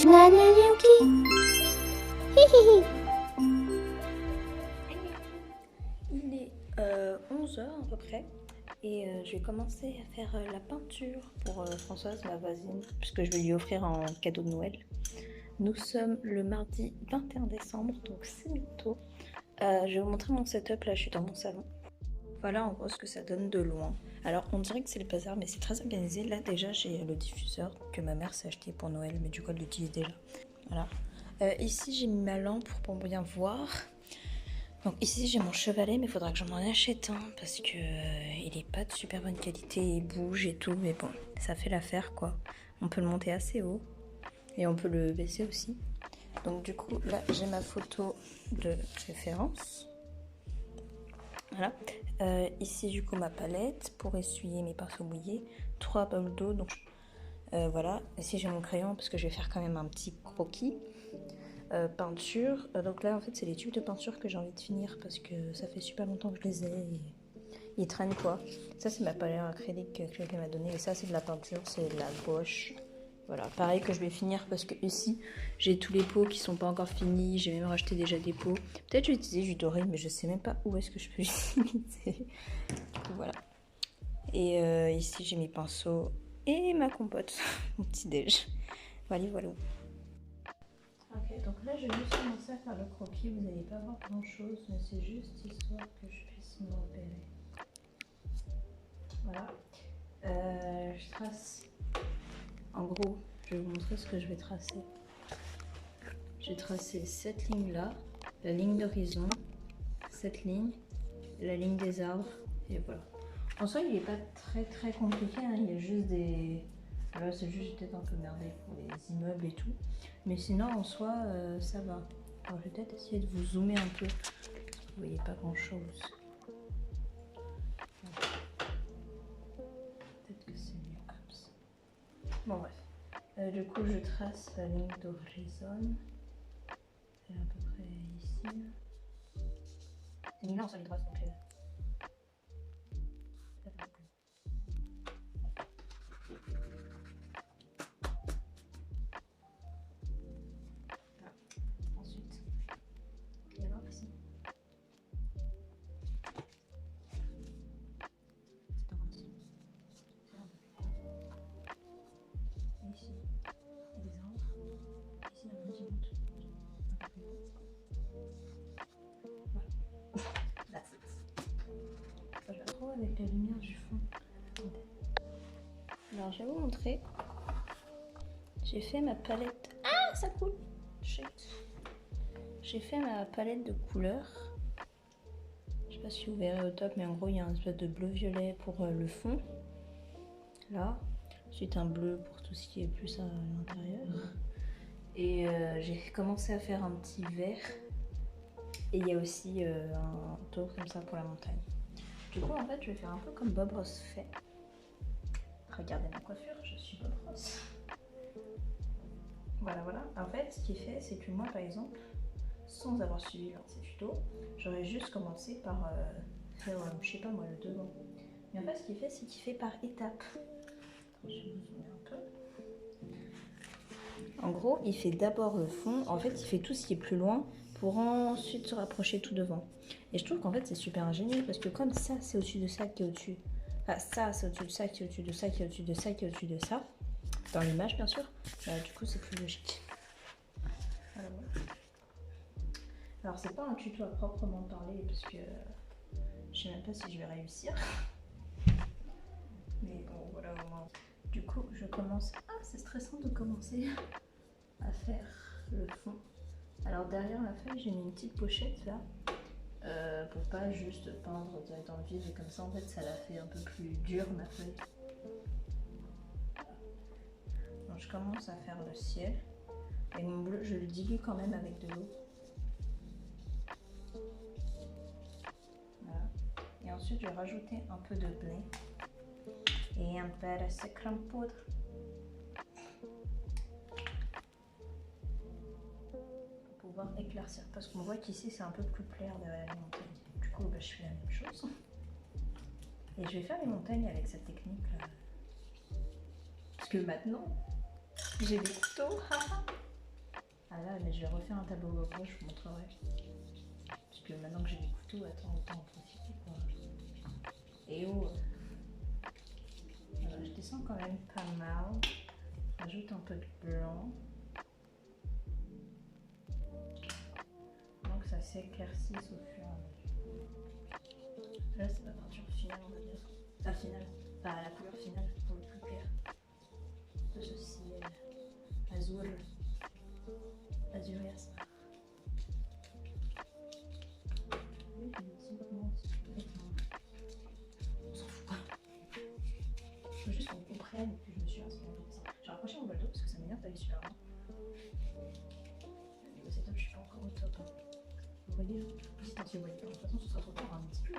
Nanayuki. Hihihi. Il est 11 h à peu près et je vais commencer à faire la peinture pour Françoise, ma voisine, puisque je vais lui offrir en cadeau de Noël. Nous sommes le mardi 21 décembre, donc c'est bientôt. Je vais vous montrer mon setup, là je suis dans mon salon. Voilà en gros ce que ça donne de loin. Alors on dirait que c'est le bazar, mais c'est très organisé. Là déjà j'ai le diffuseur que ma mère s'est acheté pour Noël, mais du coup elle l'utilise déjà. Voilà. Ici j'ai mis ma lampe pour bien voir. Donc ici j'ai mon chevalet, mais il faudra que j'en achète un parce que il est pas de super bonne qualité, il bouge et tout, mais bon, ça fait l'affaire quoi. On peut le monter assez haut et on peut le baisser aussi. Donc du coup là j'ai ma photo de référence. Voilà. Ici du coup ma palette pour essuyer mes pinceaux mouillés, 3 bols d'eau, donc voilà. Ici j'ai mon crayon parce que je vais faire quand même un petit croquis. Peinture, donc là en fait c'est les tubes de peinture que j'ai envie de finir parce que ça fait super longtemps que je les ai et ils traînent quoi. Ça c'est ma palette acrylique que quelqu'un m'a donné et ça c'est de la peinture, c'est de la gouache. Voilà, pareil que je vais finir parce que ici j'ai tous les pots qui sont pas encore finis, j'ai même racheté déjà des pots. Peut-être je vais utiliser du doré mais je sais même pas où est-ce que je peux l'utiliser. Voilà. Et ici j'ai mes pinceaux et ma compote, mon petit déj. Voilà, voilà. Ok, donc là je vais juste commencer à faire le croquis, vous n'allez pas voir grand chose, mais c'est juste histoire que je puisse me repérer. Voilà. Je trace, en gros, je vais vous montrer ce que je vais tracer. Je vais tracer cette ligne là, la ligne d'horizon, cette ligne, la ligne des arbres, et voilà. En soi il n'est pas très compliqué, hein, il y a juste des... Là c'est juste peut-être un peu merdé pour les immeubles et tout. Mais sinon en soi ça va. Alors je vais peut-être essayer de vous zoomer un peu. Vous voyez pas grand chose. Peut-être que c'est mieux comme ça. Bon bref. Du coup je trace la ligne d'horizon. C'est à peu près ici. C'est une ligne là en soi les traces donc avec la lumière du fond. Alors je vais vous montrer. J'ai fait ma palette. Ah ça coule. J'ai fait ma palette de couleurs. Je sais pas si vous verrez au top, mais en gros il y a un espèce de bleu-violet pour le fond. Là. Ensuite un bleu pour tout ce qui est plus à l'intérieur. Et j'ai commencé à faire un petit vert. Et il y a aussi un tour comme ça pour la montagne. Du coup en fait je vais faire un peu comme Bob Ross fait. Regardez ma coiffure, je suis Bob Ross. Voilà, voilà. En fait ce qu'il fait c'est que moi par exemple, sans avoir suivi l'un de ces tutos, j'aurais juste commencé par faire, je sais pas moi, le devant. Mais en fait ce qu'il fait c'est qu'il fait par étapes. Je vais vous zoomer un peu. En gros il fait d'abord le fond, en fait il fait tout ce qui est plus loin pour ensuite se rapprocher tout devant. Et je trouve qu'en fait c'est super ingénieux parce que comme ça c'est au-dessus de ça qui est au-dessus, enfin ça c'est au-dessus de ça qui est au-dessus de ça qui est au-dessus de ça qui est au-dessus de ça, dans l'image bien sûr, du coup c'est plus logique. Voilà, voilà. Alors c'est pas un tuto à proprement parler parce que je sais même pas si je vais réussir. Mais bon voilà au moins. Du coup je commence, c'est stressant de commencer à faire le fond. Alors derrière la feuille j'ai mis une petite pochette là. Pour pas juste peindre direct dans le vide et comme ça en fait ça la fait un peu plus dure ma feuille. Donc je commence à faire le ciel et mon bleu je le dilue quand même avec de l'eau. Voilà. Et ensuite je vais rajouter un peu de blé et un peu de sucre en poudre. Pour pouvoir éclaircir parce qu'on voit qu'ici c'est un peu plus clair derrière les montagnes. Du coup je fais la même chose. Et je vais faire les montagnes avec cette technique là. Parce que maintenant, j'ai des couteaux. Ah là, mais je vais refaire un tableau goblet, je vous montrerai. Parce que maintenant que j'ai des couteaux, attends, autant en profiter quoi. Et oh, je descends quand même pas mal. Rajoute un peu de blanc. Donc ça s'éclaircisse au fur et à mesure. Là c'est la peinture finale on va dire. La finale, pas la couleur finale pour le plus clair. De ce ciel azur, azurias. Oui, j'ai des petits mouvements, on s'en fout. Faut juste qu'on comprenne et puis je me suis inspirée de ça. J'ai rapproché mon baldo parce que ça m'énerve d'aller super loin. Le setup, je suis pas encore au top. Hein. Vous voyez, si vous voyez pas, de toute façon ce sera trop tard, un petit peu.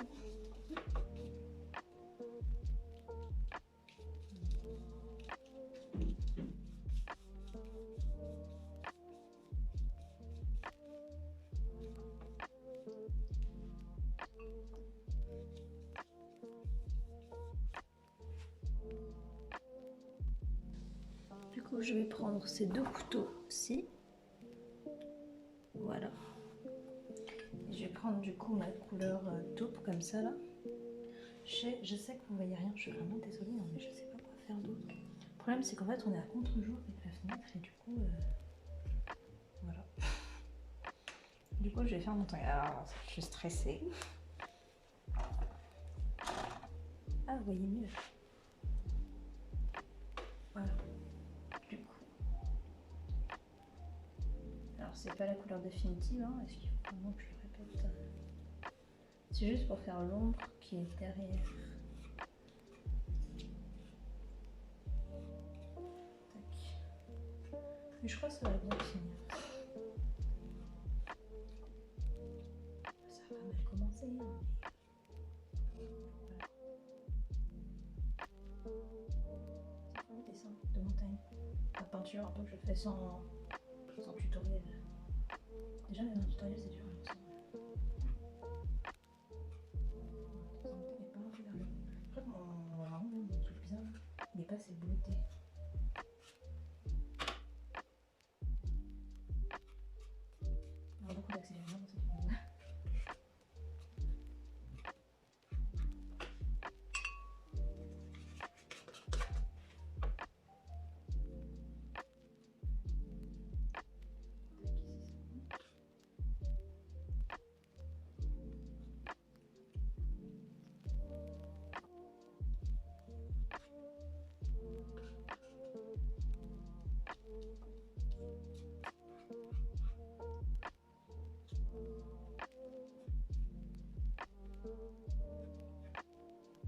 Du coup, je vais prendre ces deux couteaux-ci. Voilà. Et je vais prendre du coup ma couleur taupe comme ça là. Je sais que vous voyez rien, je suis vraiment désolée, hein, mais je sais pas quoi faire d'autre. Le problème c'est qu'en fait on est à contre-jour avec la fenêtre et du coup voilà. Du coup je vais faire mon temps. Alors je suis stressée. Ah vous voyez mieux. Voilà. Du coup. Alors c'est pas la couleur définitive, hein. Est-ce qu'il faut vraiment que je le répète? C'est juste pour faire l'ombre qui est derrière. Mais je crois que ça va bien finir. Ça a pas mal commencé. Hein. Voilà. C'est quoi le dessin de montagne? La peinture, un peu que je fais sans tutoriel. Déjà, même un tutoriel, c'est dur. Je crois que mon marron, mon truc bizarre, il n'est pas assez bleuté. Il y a beaucoup d'accélération dans cette vidéo.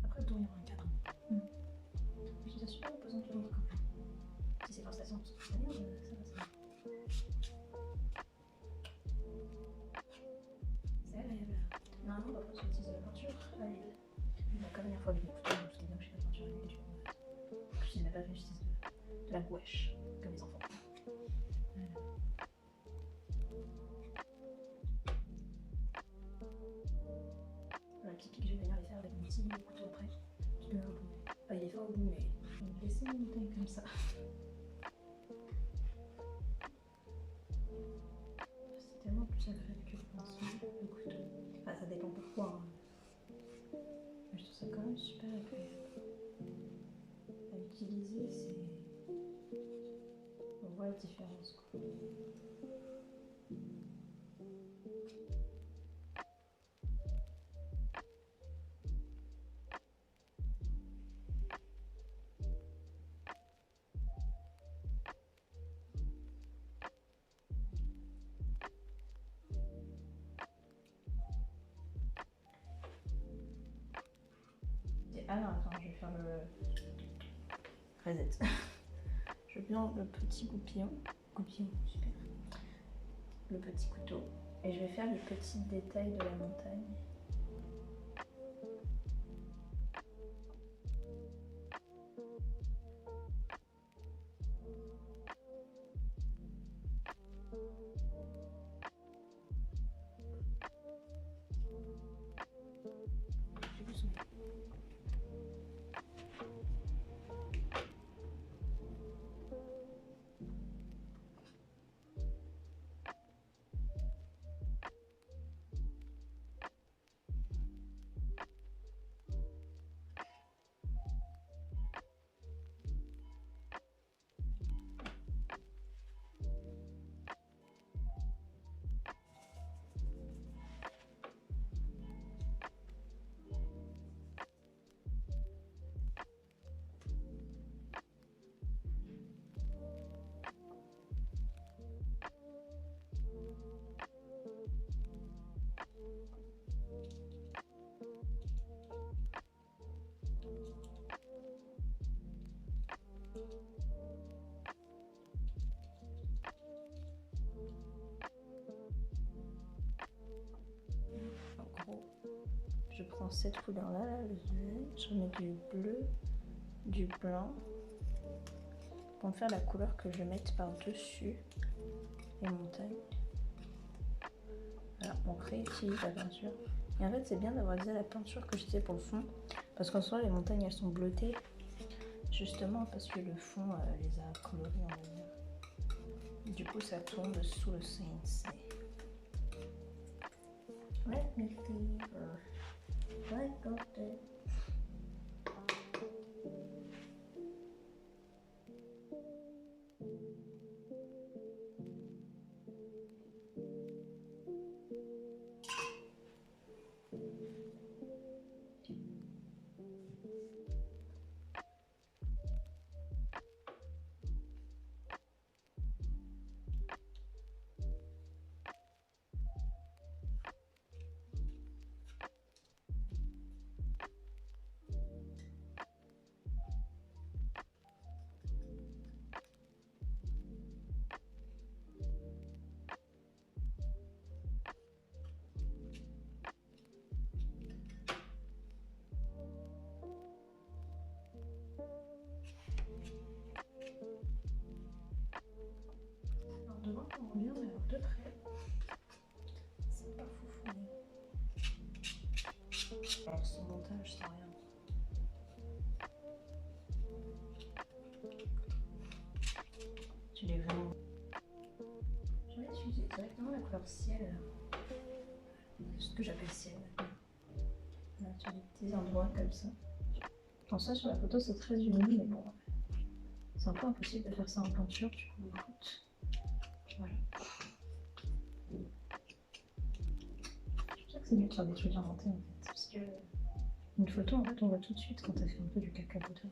Après, il y aura un cadre. Je suis super opposante de l'autre côté. Si c'est forcément parce que ça va, ça va. C'est agréable. Normalement, parfois, j'utilise de la peinture à l'huile. La première fois avec les couteaux, je bien que j'ai la peinture à l'huile. Je n'ai pas fait, j'utilise de la gouache, comme les enfants. Voilà, le petit pic que je vais venir les faire avec mon petit couteau après. Qui peut un bout. Enfin, il est fort au bout, mais je vais me laisser monter comme ça. C'est tellement plus agréable que le pinceau, le couteau. Enfin, ça dépend pourquoi. Hein. Mais je trouve ça quand même super agréable. À utiliser, c'est. On voit la différence, quoi. Ah non, attends, je vais faire le reset. Je prends le petit goupillon, super, le petit couteau, et je vais faire les petits détails de la montagne. En gros, je prends cette couleur-là, là, le violet, je mets du bleu, du blanc, pour me faire la couleur que je vais mettre par-dessus les montagnes. Voilà, on réutilise la peinture. Et en fait, c'est bien d'avoir utilisé la peinture que j'utilisais pour le fond, parce qu'en soi, les montagnes, elles sont bleutées, justement parce que le fond les a colorées, on va dire. Du coup, ça tombe sous le CNC. Let me fever. Like golden. De loin, on revient, mais alors de près, c'est pas foufouné. Alors, ce montage, c'est rien. Tu les vraiment. Je vais utiliser directement la couleur ciel. Ce que j'appelle ciel. Là, tu as des petits endroits comme ça. Bon, ça, sur la photo, c'est très uni, mais bon. C'est un peu impossible de faire ça en peinture, du coup, écoute. Voilà. Je sais que c'est mieux de faire des trucs inventés en fait. Parce que une photo, en fait, on voit tout de suite quand t'as fait un peu du caca photo.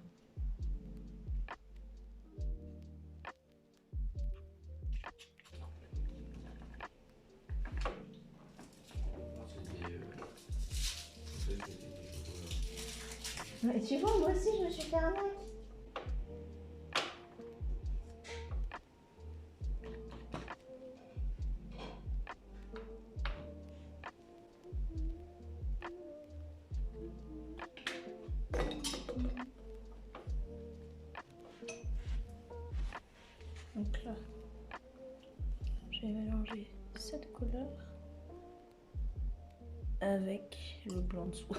Et tu vois, moi aussi, je me suis fait arnaque. Donc là, je vais mélanger cette couleur avec le blanc dessous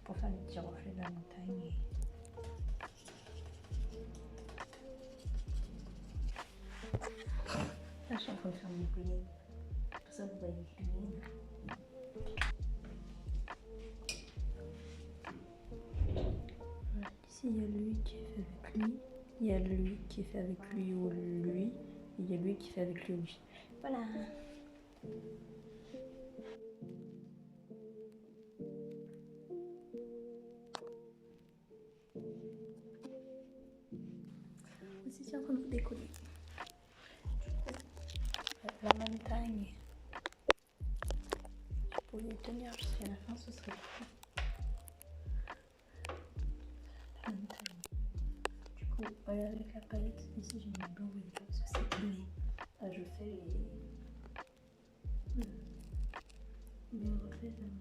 pour faire les petits reflets de la montagne. Là, je suis en train de faire mon green. Pour ça, vous voyez le green. Ici, il y a lui qui est fait avec lui. Il y a lui qui est fait avec lui ou lui. Et il y a lui qui fait avec lui. Voilà. Aussi, c'est en train de vous décoller. La montagne. Si vous pouviez tenir jusqu'à la fin, ce serait cool. La montagne. Du coup, voilà, avec la palette, ici j'ai mis blanc et blanc parce que c'est bleu. Là, je fais les reflets de la montagne.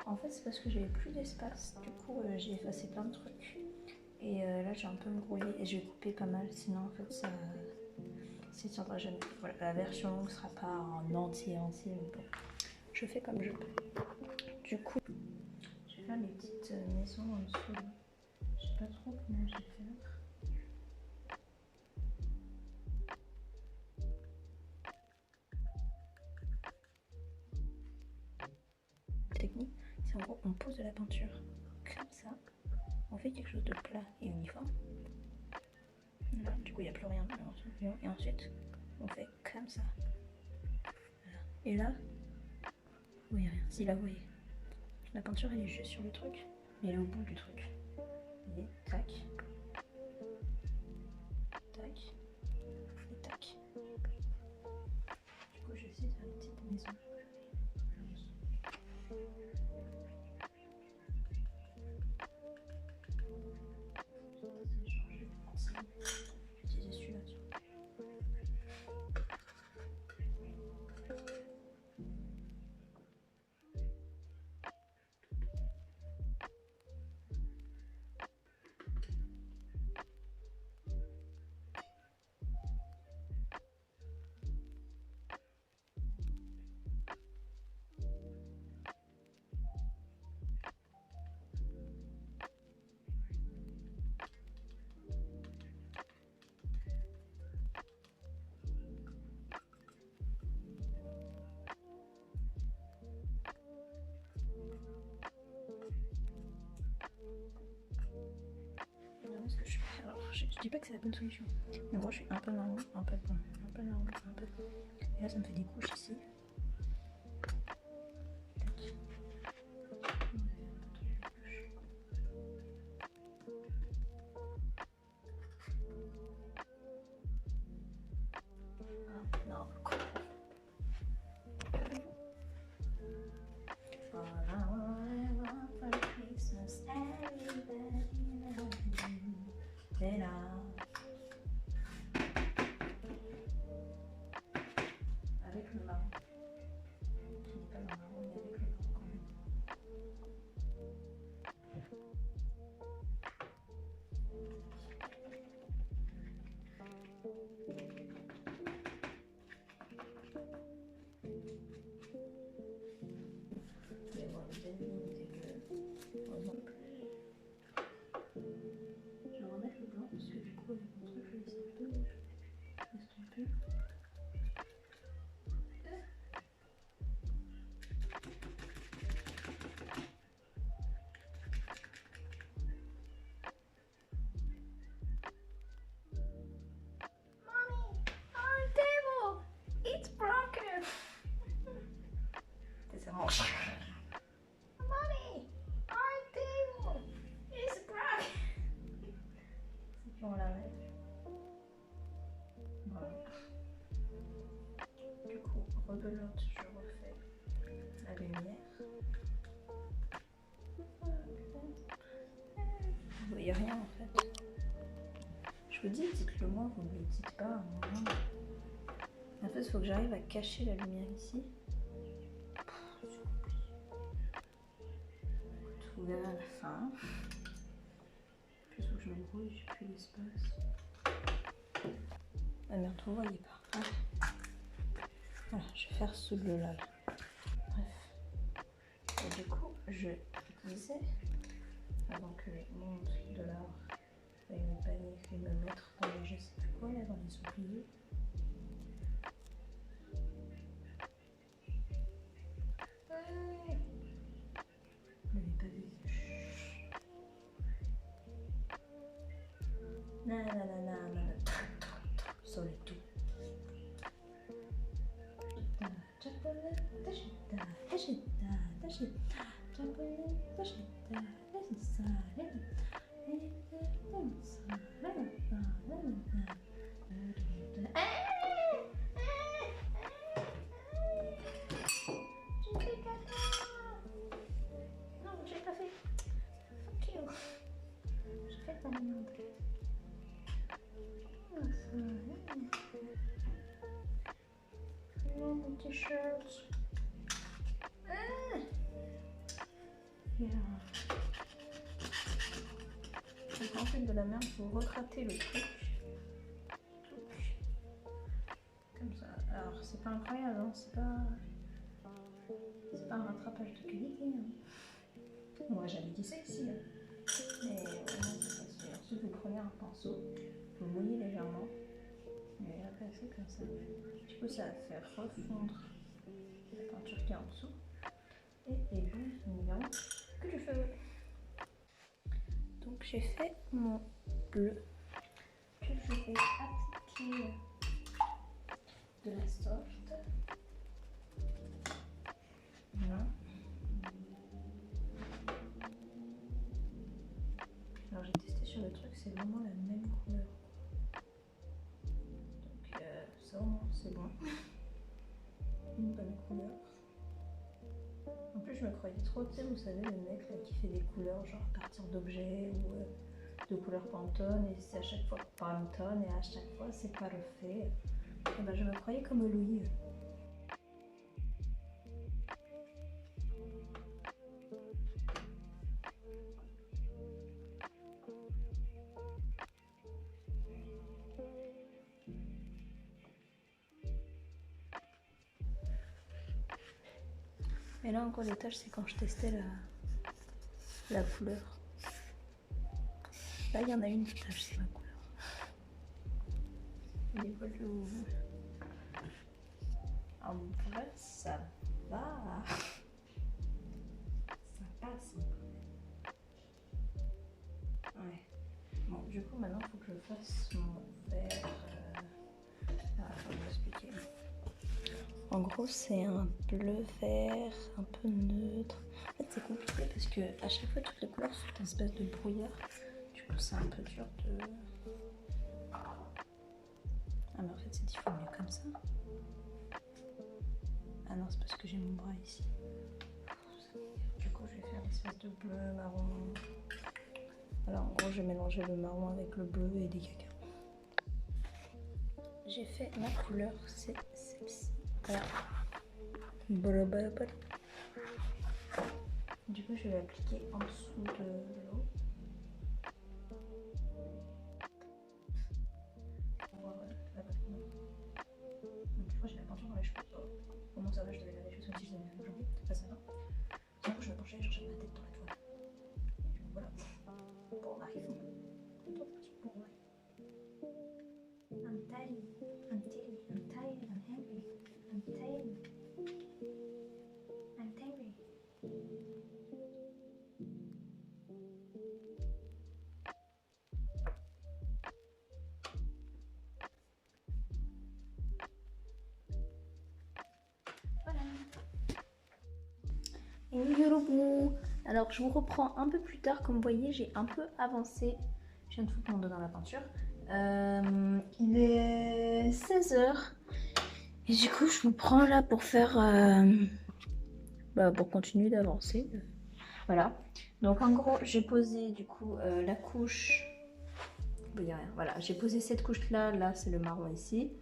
En fait, c'est parce que j'avais plus d'espace. Du coup, j'ai effacé plein de trucs. Et là, j'ai un peu me brouillé et j'ai coupé pas mal. Sinon, en fait, ça ne tiendra jamais. Voilà, la version longue sera pas en entier, mais bon. Je fais comme je peux. Du coup, je vais faire les petites maisons en dessous. Je sais pas trop comment je vais faire. Technique, c'est en gros, on pose de la peinture comme ça. On fait quelque chose de plat et uniforme. Là, du coup, il n'y a plus rien. Et ensuite, on fait comme ça. Voilà. Et là, vous voyez rien. Si là, vous voyez, la peinture, elle est juste sur le truc, mais elle est au bout du truc. Vous voyez, tac, tac, et tac. Du coup, je vais essayer de faire une petite maison. Alors, je dis pas que c'est la bonne solution, mais moi je suis un peu marron, un peu blanc, un peu marron, un peu blanc. Et là ça me fait des couches ici. Non, quoi. Avec le marron. Qui n'est pas le marron, mais avec le marron quand même. Mais bon, le début était bleu. Heureusement. Je vais remettre le blanc parce que du coup, avec mon truc, je vais laisser un peu estomper. It's broken! C'est vraiment... Mommy! Our table is broken! C'est qu'on l'arrête. Voilà. Du coup, rebelote, je refais la lumière. Vous voyez rien en fait. Je vous dis, dites-le moi, vous ne le dites pas. En fait, il faut que j'arrive à cacher la lumière ici. Vous verrez à la fin. Plus faut que je me brouille, j'ai plus d'espace. Ah merde, vous voyez pas. Ah. Voilà, je vais faire ce bleu là. Bref. Et du coup, je disais, avant que mon truc de l'art aille me panique et me mettre dans les je sais plus quoi là, dans les oubliés. Vous l'avez pas vu. Solito. Non, j'ai pas fait. Fuck you. J'ai fait ta merde. Mon t-shirt. Donc ensuite de la merde, vous retrattez le truc. Comme ça. Alors c'est pas incroyable, hein, c'est pas un rattrapage de qualité. Hein. Moi j'avais dit sexy. Hein. Mais vraiment c'est pas sûr. Ensuite vous prenez un pinceau, vous mouillez légèrement. Et après c'est comme ça. Du coup ça va faire refondre la peinture qui est en dessous. Et les boules n'ont que du feu. Donc j'ai fait mon bleu. Puis je vais appliquer de la soft. Voilà. Alors j'ai testé sur le truc, c'est vraiment la même couleur. Donc ça au moins c'est bon. Une bonne couleur. En plus je me croyais trop, tu sais, vous savez le mec là qui fait des couleurs genre à partir d'objets ou de couleurs Pantone et c'est à chaque fois Pantone et à chaque fois c'est parfait. Et ben je me croyais comme Louis. Et là encore les taches c'est quand je testais la couleur. Là il y en a une tache, c'est la couleur. Les volumes. En vrai ça va. Ça passe. Ouais. Bon du coup maintenant il faut que je fasse mon verre. Faut vous expliquer. En gros, c'est un bleu vert, un peu neutre. En fait, c'est compliqué parce que à chaque fois, toutes les couleurs sont une espèce de brouillard. Du coup, c'est un peu dur de. Ah, mais en fait, c'est 10 fois mieux comme ça. Ah non, c'est parce que j'ai mon bras ici. Du coup, je vais faire une espèce de bleu, marron. Alors, en gros, je vais mélanger le marron avec le bleu et des cacao. J'ai fait ma couleur, c'est celle-ci. Voilà. Du coup, je vais l'appliquer en dessous de l'eau. Du coup, j'ai la peinture dans les cheveux. Comment ça va, je devais laver les cheveux comme si je devais laver aujourd'hui. Pas ça va. Du coup, je me penchais et je cherchais ma tête dans la toile. Et du coup, voilà. Bon, arrive. Bon, ouais. I'm tired. I'm tired. I'm tired. I'm hungry. I'm tired. I'm tired. Voilà. Et alors je vous reprends un peu plus tard. Comme vous voyez, j'ai un peu avancé. Je viens de foutre mon doigt dans la peinture. Il est 16h. Et du coup, je vous prends là pour faire... pour continuer d'avancer. Voilà. Donc en gros, j'ai posé du coup la couche... Il n'y a rien. Voilà, j'ai posé cette couche là. Là, c'est le marron ici.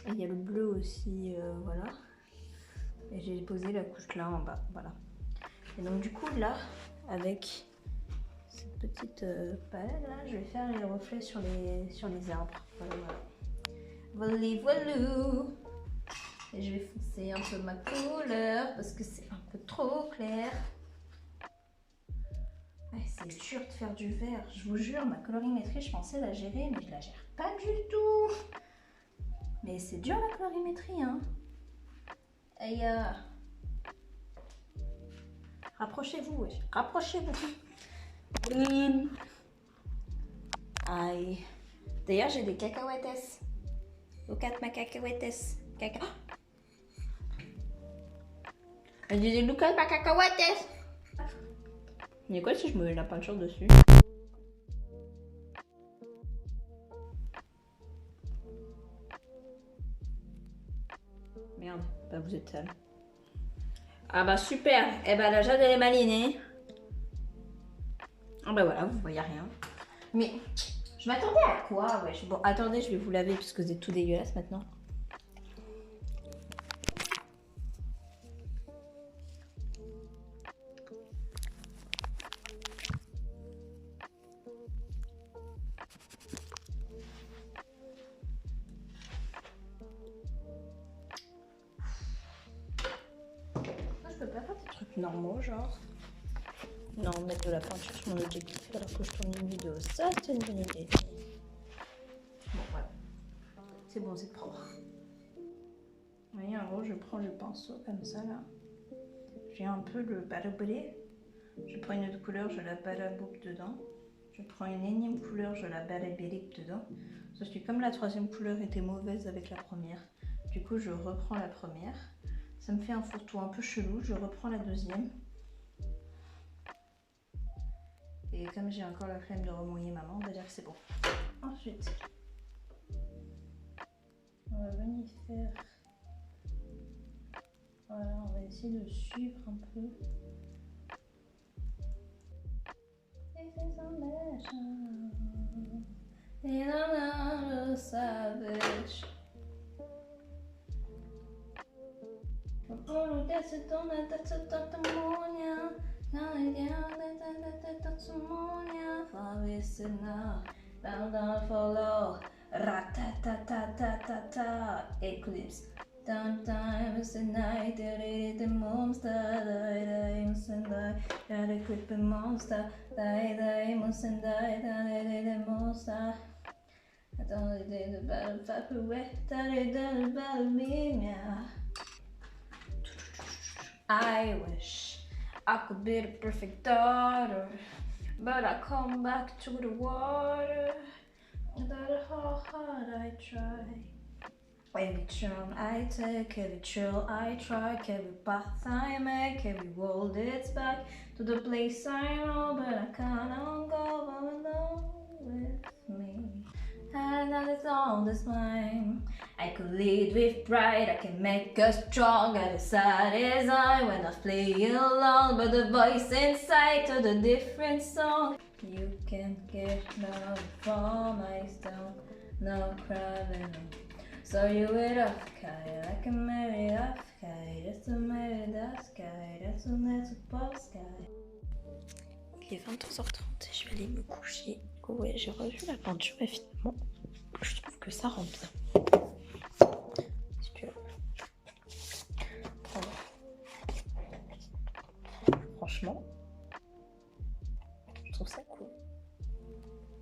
Et il y a le bleu aussi, voilà. Et j'ai posé la couche là en bas, voilà. Et donc du coup là, avec cette petite palette là, je vais faire les reflets sur les arbres. Voilà, voilà. Voilà. Et je vais foncer un peu ma couleur parce que c'est un peu trop clair. Ouais, c'est dur de faire du vert, je vous jure, ma colorimétrie, je pensais la gérer, mais je la gère pas du tout. Mais c'est dur la colorimétrie, hein. Et rapprochez-vous, wesh. Rapprochez-vous. Aïe. D'ailleurs, j'ai des cacahuètes. Look at my cacahuètes. J'ai des look at my cacahuètes. Mais quoi si je me mets la peinture dessus? Merde, bah vous êtes sale. Ah bah super. Eh bah la jade elle est malinée. Ah bah voilà, vous voyez rien. Mais je m'attendais à quoi, wesh? Bon, attendez, je vais vous laver parce que vous êtes tout dégueulasse maintenant. peux pas faire des trucs normaux, genre? Non, mettre de la peinture sur mon objectif alors que je tourne une vidéo, ça c'est une bonne idée. Bon, voilà. C'est bon, c'est propre. Vous voyez, en gros, je prends le pinceau comme ça, là. J'ai un peu le balabolé. Je prends une autre couleur, je la balaboupe dedans. Je prends une énième couleur, je la balabélique dedans. Sauf que comme la troisième couleur était mauvaise avec la première, du coup, je reprends la première. Ça me fait un fourre-tout un peu chelou, je reprends la deuxième. Et comme j'ai encore la flemme de remouiller ma main, on va dire que c'est bon. Ensuite, on va venir faire... Voilà, on va essayer de suivre un peu. This is a mission, and I'm not a savage. Oh, that's it, that's ammonia. That's ammonia. For now, down, follow. Ratatatatata. Eclipse. Downtime is the night, the monster, die, mustn't die, the creeping monster, die, mustn't die, the monster. I don't need the battle, fuck away, the battle, me, I wish I could be the perfect daughter, but I come back to the water, without how hard I try. Every turn I take, every trail I track, every path I make, every wall leads back to the place I know, but I can't go alone with me. And that is all that's mine. I could lead with pride, I can make us strong. I decide as I when I play alone, but the voice inside to the different song. You can't get love from my stone, no crying. So you it off, Kai, I can marry off, Kai, that's a marry that sky, that's a pop sky. Il est 23h30 et je vais aller me coucher. Ouais, j'ai revu la peinture et finalement, je trouve que ça rend bien. Si tu veux. Franchement, je trouve ça cool.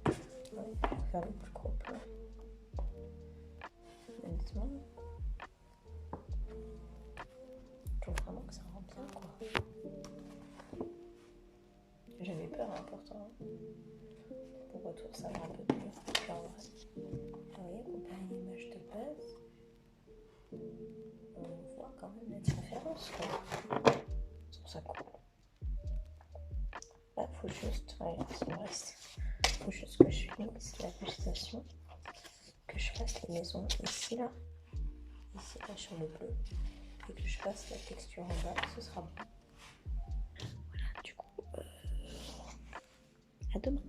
Ouais, je vais faire le plus gros plan. Honnêtement, je trouve vraiment que ça rend bien, quoi. J'avais peur, hein, pourtant. Pour retour, ça va un peu mieux. Genre, vous voyez, comparé à une image de base, on voit quand même la différence, quoi. Je trouve ça cool. Là, faut juste, regarde, il me reste. Faut juste que je fixe la végétation. Que je fasse les maisons ici là sur le bleu et que je fasse la texture en bas, ce sera bon. Voilà, du coup, à demain.